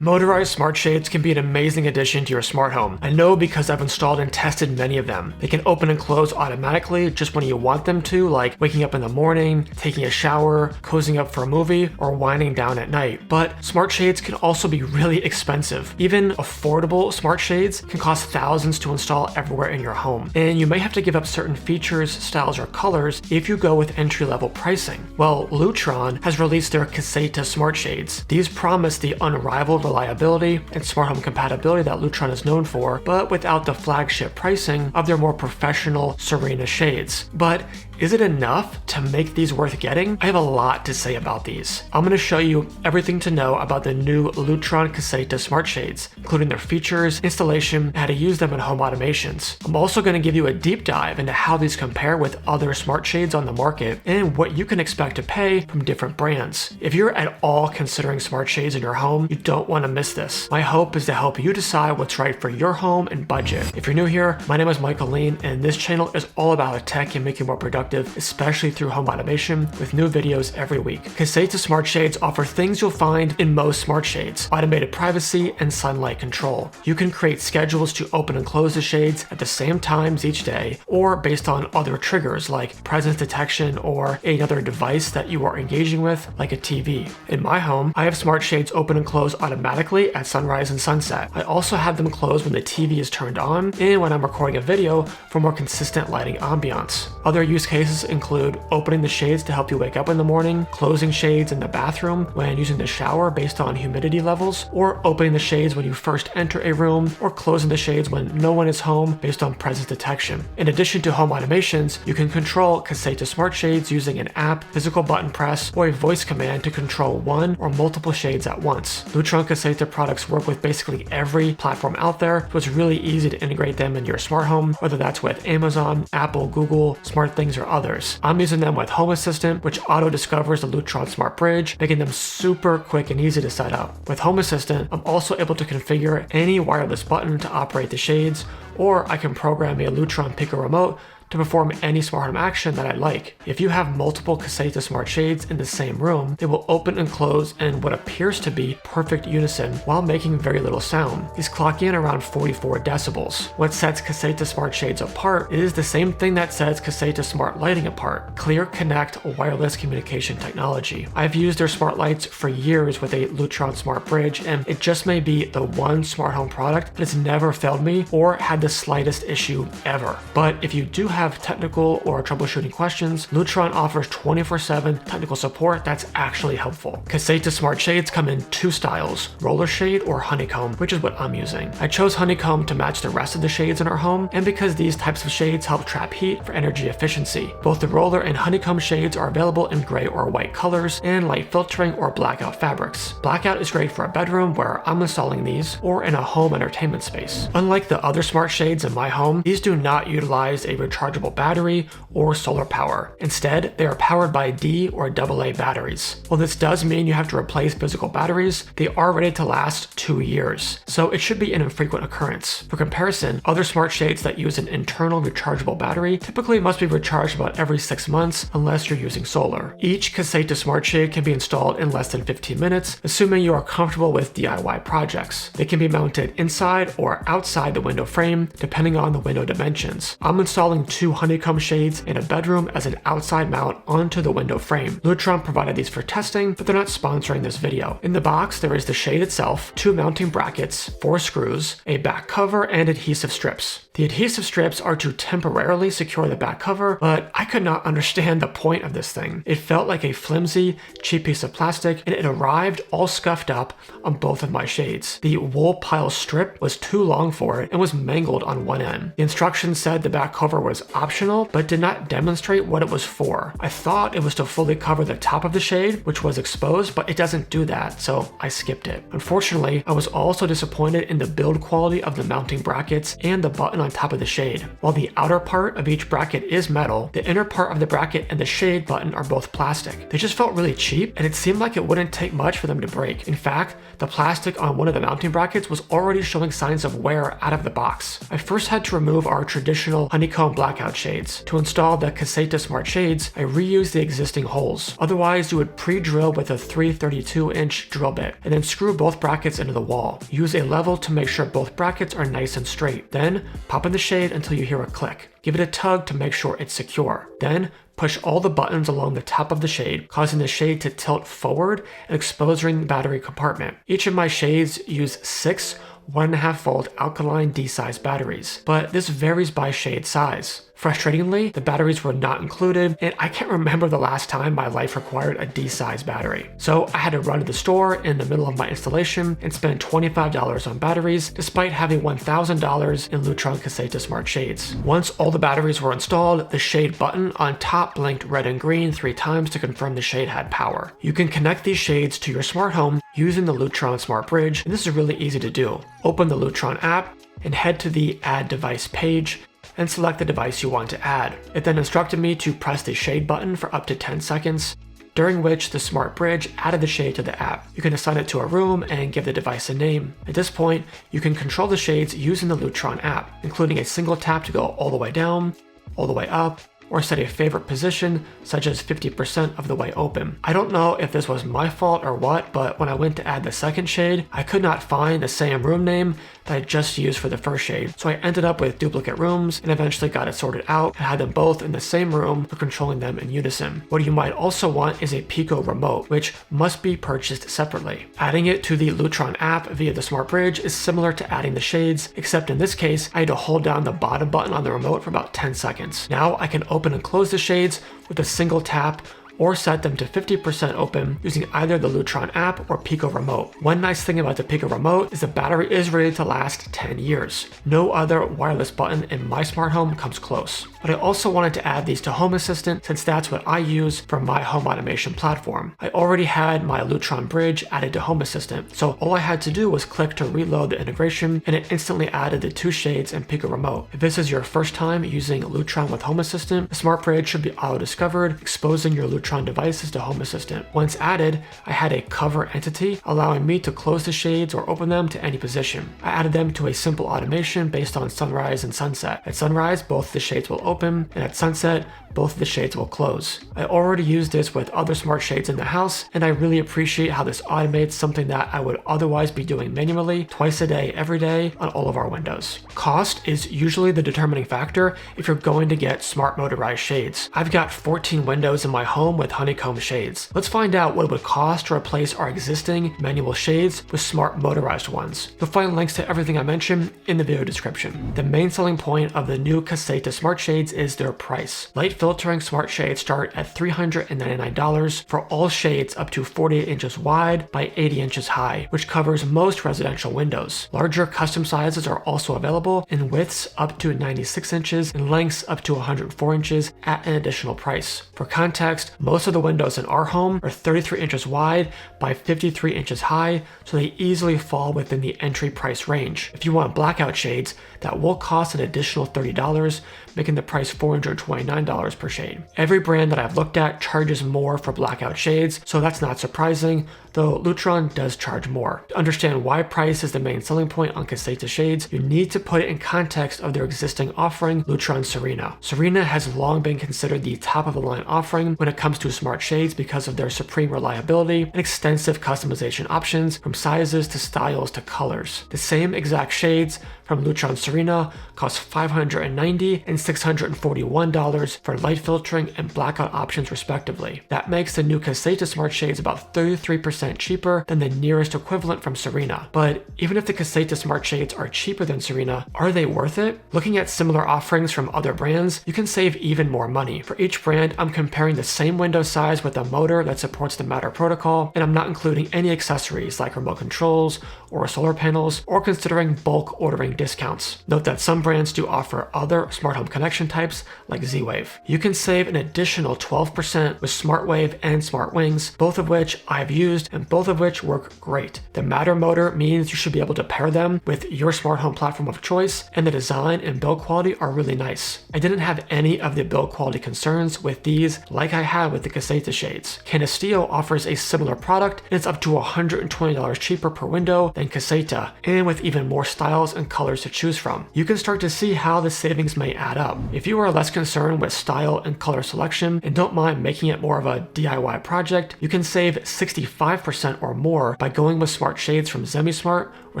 Motorized smart shades can be an amazing addition to your smart home. I know because I've installed and tested many of them. They can open and close automatically just when you want them to, like waking up in the morning, taking a shower, cozying up for a movie, or winding down at night. But smart shades can also be really expensive. Even affordable smart shades can cost thousands to install everywhere in your home. And you may have to give up certain features, styles, or colors if you go with entry-level pricing. Well, Lutron has released their Caséta Smart Shades. These promise the unrivaled reliability and smart home compatibility that Lutron is known for, but without the flagship pricing of their more professional Serena shades. But is it enough to make these worth getting? I have a lot to say about these. I'm going to show you everything to know about the new Lutron Caséta Smart Shades, including their features, installation, and how to use them in home automations. I'm also going to give you a deep dive into how these compare with other smart shades on the market and what you can expect to pay from different brands. If you're at all considering smart shades in your home, you don't want to miss this. My hope is to help you decide what's right for your home and budget. If you're new here, my name is Michael Leen, and this channel is all about tech and making you more productive, especially through home automation, with new videos every week. Caséta Smart Shades offer things you'll find in most smart shades: automated privacy and sunlight control. You can create schedules to open and close the shades at the same times each day, or based on other triggers like presence detection or another device that you are engaging with, like a TV. In my home, I have smart shades open and close automatically at sunrise and sunset. I also have them closed when the TV is turned on and when I'm recording a video for more consistent lighting ambiance. Other use cases include opening the shades to help you wake up in the morning, closing shades in the bathroom when using the shower based on humidity levels, or opening the shades when you first enter a room, or closing the shades when no one is home based on presence detection. In addition to home automations, you can control Caséta Smart Shades using an app, physical button press, or a voice command to control one or multiple shades at once. Lutron Caséta products work with basically every platform out there, so it's really easy to integrate them in your smart home, whether that's with Amazon, Apple, Google, SmartThings, or others. I'm using them with Home Assistant, which auto-discovers the Lutron Smart Bridge, making them super quick and easy to set up. With Home Assistant, I'm also able to configure any wireless button to operate the shades, or I can program a Lutron Pico remote to perform any smart home action that I like. If you have multiple Caséta Smart Shades in the same room, they will open and close in what appears to be perfect unison while making very little sound. These clock in around 44 decibels. What sets Caséta Smart Shades apart is the same thing that sets Caséta Smart Lighting apart: Clear Connect wireless communication technology. I've used their smart lights for years with a Lutron Smart Bridge, and it just may be the one smart home product that has never failed me or had the slightest issue ever. But if you do have technical or troubleshooting questions, Lutron offers 24/7 technical support that's actually helpful. Caséta Smart Shades come in two styles: roller shade or honeycomb, which is what I'm using. I chose honeycomb to match the rest of the shades in our home, and because these types of shades help trap heat for energy efficiency. Both the roller and honeycomb shades are available in gray or white colors and light filtering or blackout fabrics. Blackout is great for a bedroom where I'm installing these, or in a home entertainment space. Unlike the other smart shades in my home, these do not utilize a rechargeable battery or solar power. Instead, they are powered by D or AA batteries. While this does mean you have to replace physical batteries, they are rated to last 2 years, so it should be an infrequent occurrence. For comparison, other smart shades that use an internal rechargeable battery typically must be recharged about every 6 months unless you're using solar. Each Caséta Smart Shade can be installed in less than 15 minutes, assuming you are comfortable with DIY projects. They can be mounted inside or outside the window frame, depending on the window dimensions. I'm installing 2 honeycomb shades in a bedroom as an outside mount onto the window frame. Lutron provided these for testing, but they're not sponsoring this video. In the box, there is the shade itself, 2 mounting brackets, 4 screws, a back cover, and adhesive strips. The adhesive strips are to temporarily secure the back cover, but I could not understand the point of this thing. It felt like a flimsy, cheap piece of plastic, and it arrived all scuffed up on both of my shades. The wool pile strip was too long for it and was mangled on one end. The instructions said the back cover was optional, but did not demonstrate what it was for. I thought it was to fully cover the top of the shade, which was exposed, but it doesn't do that, so I skipped it. Unfortunately, I was also disappointed in the build quality of the mounting brackets and the button on on top of the shade. While the outer part of each bracket is metal, the inner part of the bracket and the shade button are both plastic. They just felt really cheap, and it seemed like it wouldn't take much for them to break. In fact, the plastic on one of the mounting brackets was already showing signs of wear out of the box. I first had to remove our traditional honeycomb blackout shades. To install the Caséta Smart Shades, I reused the existing holes. Otherwise, you would pre-drill with a 332-inch drill bit, and then screw both brackets into the wall. Use a level to make sure both brackets are nice and straight. Then, pop in the shade until you hear a click. Give it a tug to make sure it's secure. Then, push all the buttons along the top of the shade, causing the shade to tilt forward and exposing the battery compartment. Each of my shades use 6 1.5 volt alkaline D-size batteries, but this varies by shade size. Frustratingly, the batteries were not included, and I can't remember the last time my life required a D-size battery. So I had to run to the store in the middle of my installation and spend $25 on batteries, despite having $1,000 in Lutron Caséta Smart Shades. Once all the batteries were installed, the shade button on top blinked red and green 3 times to confirm the shade had power. You can connect these shades to your smart home using the Lutron Smart Bridge, and this is really easy to do. Open the Lutron app and head to the Add Device page, and select the device you want to add. It then instructed me to press the shade button for up to 10 seconds, during which the Smart Bridge added the shade to the app. You can assign it to a room and give the device a name. At this point, you can control the shades using the Lutron app, including a single tap to go all the way down, all the way up, or set a favorite position, such as 50% of the way open. I don't know if this was my fault or what, but when I went to add the second shade, I could not find the same room name that I just used for the first shade. So I ended up with duplicate rooms and eventually got it sorted out and had them both in the same room for controlling them in unison. What you might also want is a Pico remote, which must be purchased separately. Adding it to the Lutron app via the Smart Bridge is similar to adding the shades, except in this case, I had to hold down the bottom button on the remote for about 10 seconds. Now I can open and close the shades with a single tap, or set them to 50% open using either the Lutron app or Pico remote. One nice thing about the Pico remote is the battery is rated to last 10 years. No other wireless button in my smart home comes close. But I also wanted to add these to Home Assistant since that's what I use for my home automation platform. I already had my Lutron Bridge added to Home Assistant, so all I had to do was click to reload the integration and it instantly added the 2 shades and Pico remote. If this is your first time using Lutron with Home Assistant, the Smart Bridge should be auto-discovered, exposing your Lutron devices to Home Assistant. Once added, I had a cover entity allowing me to close the shades or open them to any position. I added them to a simple automation based on sunrise and sunset. At sunrise, both the shades will open, and at sunset, both of the shades will close. I already used this with other smart shades in the house, and I really appreciate how this automates something that I would otherwise be doing manually twice a day, every day on all of our windows. Cost is usually the determining factor if you're going to get smart motorized shades. I've got 14 windows in my home with honeycomb shades. Let's find out what it would cost to replace our existing manual shades with smart motorized ones. You'll find links to everything I mentioned in the video description. The main selling point of the new Caséta Smart Shades is their price. Light filtering smart shades start at $399 for all shades up to 48 inches wide by 80 inches high, which covers most residential windows. Larger custom sizes are also available in widths up to 96 inches and lengths up to 104 inches at an additional price. For context, most of the windows in our home are 33 inches wide by 53 inches high, so they easily fall within the entry price range. If you want blackout shades, that will cost an additional $30, making the price $429 per shade. Every brand that I've looked at charges more for blackout shades, so that's not surprising, though Lutron does charge more. To understand why price is the main selling point on Caséta shades, you need to put it in context of their existing offering, Lutron Serena. Serena has long been considered the top of the line offering when it comes to smart shades because of their supreme reliability and extensive customization options from sizes to styles to colors. The same exact shades from Lutron Serena cost $590 and $641 for light filtering and blackout options respectively. That makes the new Caséta Smart Shades about 33% cheaper than the nearest equivalent from Serena. But even if the Caséta Smart Shades are cheaper than Serena, are they worth it? Looking at similar offerings from other brands, you can save even more money. For each brand, I'm comparing the same same window size with a motor that supports the Matter protocol, and I'm not including any accessories like remote controls or solar panels, or considering bulk ordering discounts. Note that some brands do offer other smart home connection types like Z-Wave. You can save an additional 12% with SmartWave and SmartWings, both of which I've used and both of which work great. The Matter motor means you should be able to pair them with your smart home platform of choice, and the design and build quality are really nice. I didn't have any of the build quality concerns with these like I had with the Caséta shades. Castillo offers a similar product, and it's up to $120 cheaper per window than Caséta, and with even more styles and colors to choose from. You can start to see how the savings may add up. If you are less concerned with style and color selection and don't mind making it more of a DIY project, you can save 65% or more by going with smart shades from Zemismart or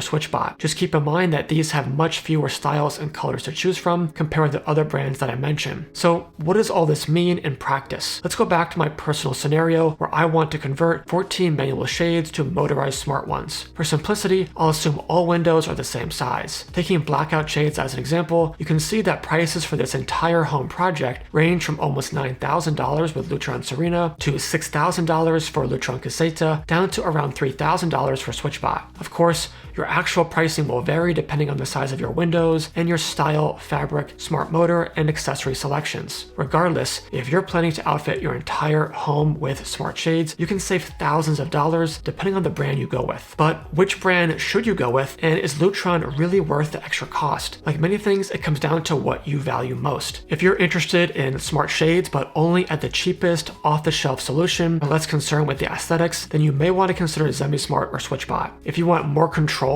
SwitchBot. Just keep in mind that these have much fewer styles and colors to choose from compared to other brands that I mentioned. So what does all this mean in practice? Let's go back to my personal scenario where I want to convert 14 manual shades to motorized smart ones. For simplicity, I'll assume all windows are the same size. Taking Blackout shades as an example, you can see that prices for this entire home project range from almost $9,000 with Lutron Serena to $6,000 for Lutron Caséta, down to around $3,000 for SwitchBot. Of course, your actual pricing will vary depending on the size of your windows and your style, fabric, smart motor, and accessory selections. Regardless, if you're planning to outfit your entire home with smart shades, you can save thousands of dollars depending on the brand you go with. But which brand should you go with, and is Lutron really worth the extra cost? Like many things, it comes down to what you value most. If you're interested in smart shades but only at the cheapest off-the-shelf solution and less concerned with the aesthetics, then you may want to consider Zemismart or SwitchBot. If you want more control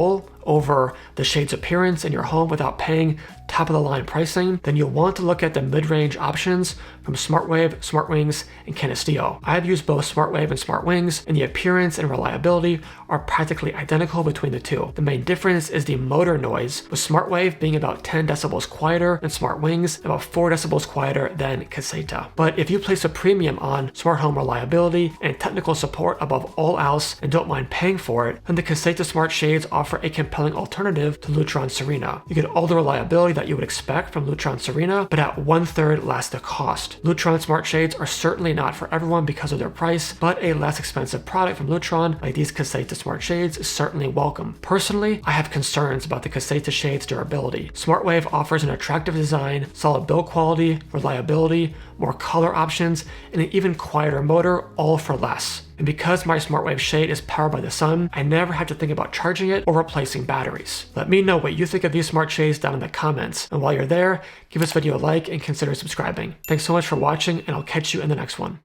over the shade's appearance in your home without paying top-of-the-line pricing, then you'll want to look at the mid-range options from SmartWave, SmartWings, and Castillo. I have used both SmartWave and SmartWings, and the appearance and reliability are practically identical between the two. The main difference is the motor noise, with SmartWave being about 10 decibels quieter and SmartWings about 4 decibels quieter than Caséta. But if you place a premium on smart home reliability and technical support above all else and don't mind paying for it, then the Caséta smart shades offer a compelling alternative to Lutron Serena. You get all the reliability that you would expect from Lutron Serena, but at 1/3 less the cost. Lutron smart shades are certainly not for everyone because of their price, but a less expensive product from Lutron like these Caséta smart shades is certainly welcome. Personally, I have concerns about the Caséta shades' durability. SmartWave offers an attractive design, solid build quality, reliability, more color options, and an even quieter motor, all for less. And because my SmartWave shade is powered by the sun, I never have to think about charging it or replacing batteries. Let me know what you think of these smart shades down in the comments. And while you're there, give this video a like and consider subscribing. Thanks so much for watching, and I'll catch you in the next one.